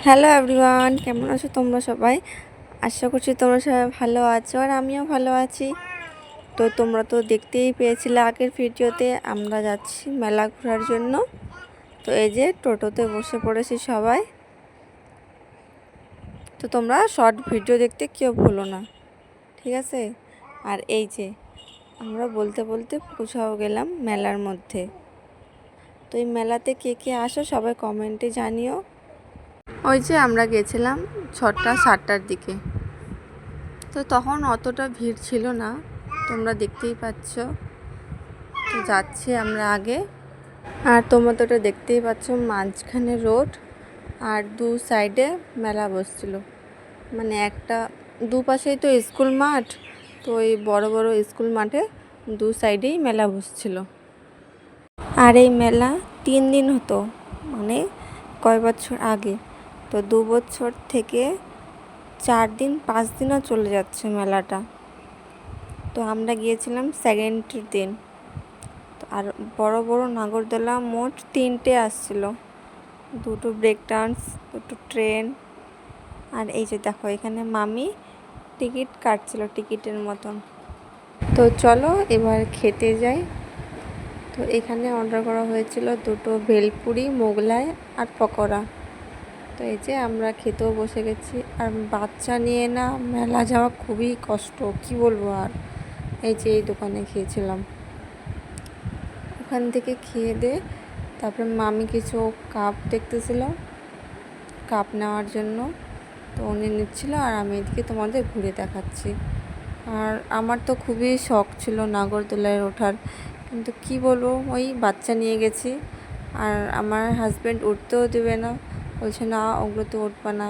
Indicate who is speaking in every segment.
Speaker 1: Hello everyone, কেমন আছো তোমরা সবাই? আশা করছি তোমরা সবাই ভালো আছো আর আমিও ভালো আছি। তো তোমরা তো দেখতেই পেয়েছিলে আগের ভিডিওতে আমরা যাচ্ছি মেলা ঘোরার জন্য। তো এই যে টোটোতে বসে পড়েছি সবাই। তো তোমরা শর্ট ভিডিও দেখতে কেউ ভুলো না, ঠিক আছে? আর এই যে আমরা বলতে বলতে পৌঁছাও গেলাম মেলার মধ্যে। তো এই মেলাতে কে কে আসো সবাই কমেন্টে জানিও। ওই যে আমরা গেছিলাম 6টা-7টার দিকে, তো তখন অতটা ভিড় ছিল না, তোমরা দেখতেই পাচ্ছ। তো যাচ্ছি আমরা আগে, আর তোমরা তো ওটা দেখতেই পাচ্ছ মাঝখানে রোড আর দু সাইডে মেলা বসছিল। মানে একটা দুপাশেই তো স্কুল মাঠ, তো ওই বড় বড় স্কুল মাঠে দু সাইডেই মেলা বসছিল। আর এই মেলা 3 দিন হতো, মানে কয় বছর আগে। তো 2 বছর থেকে 4 দিন 5 দিনও চলে যাচ্ছে মেলাটা। তো আমরা গিয়েছিলাম সেকেন্ড দিন। তো আর বড় বড় নাগরদোলা মোট 3টে আসছিল, 2টো ব্রেক ডান্স, 2টো ট্রেন। আর এই যে দেখো এখানে মামি টিকিট কাটছিল টিকিটের মতন। তো চলো এবার খেতে যাই। তো এখানে অর্ডার করা হয়েছিল 2টো ভেলপুরি, মোগলাই আর পকোড়া। তো এই যে আমরা খেতেও বসে গেছি। আর বাচ্চা নিয়ে না মেলা যাওয়া খুবই কষ্ট, কি বলবো। আর এই যে এই দোকানে খেয়েছিলাম, ওখান থেকে খেয়ে দে তারপরে মামি কিছু কাপ দেখতেছিল কাপ নেওয়ার জন্য। তো উনি নিচ্ছিল আর আমি এদিকে তোমাদের ঘুরে দেখাচ্ছি। আর আমার তো খুবই শখ ছিল নাগরদোলায় ওঠার, কিন্তু কি বলবো, ওই বাচ্চা নিয়ে গেছি আর আমার হাজব্যান্ড উঠতেও দেবে না, বলছে না ওগুলোতে উঠবে না,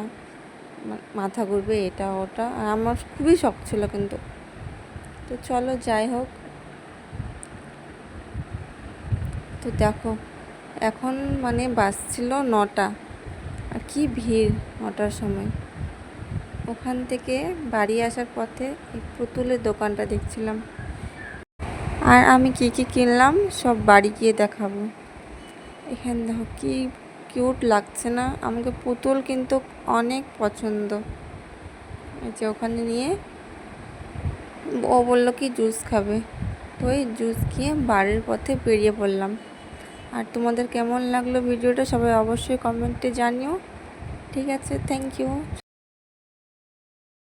Speaker 1: মাথা ঘুরবে এটা ওটা। আর আমার খুবই শখ ছিল কিন্তু। তো চলো যাই হোক। তো দেখো এখন মানে বাজছিল 9টা, আর কি ভিড় 9টার সময়। ওখান থেকে বাড়ি আসার পথে এই পুতুলের দোকানটা দেখছিলাম, আর আমি কি কি কিনলাম সব বাড়ি গিয়ে দেখাবো। এখানে দেখো কি কিউট লাগছে না? আমাকে পুতুল কিন্তু অনেক পছন্দ। এই যে ওখানে নিয়ে ও বললো কি জুস খাবে, তো এই জুস খেয়ে বাড়ির পথে বেরিয়ে পড়লাম। আর তোমাদের কেমন লাগলো ভিডিওটা সবাই অবশ্যই কমেন্টে জানিও। ঠিক আছে, থ্যাংক ইউ।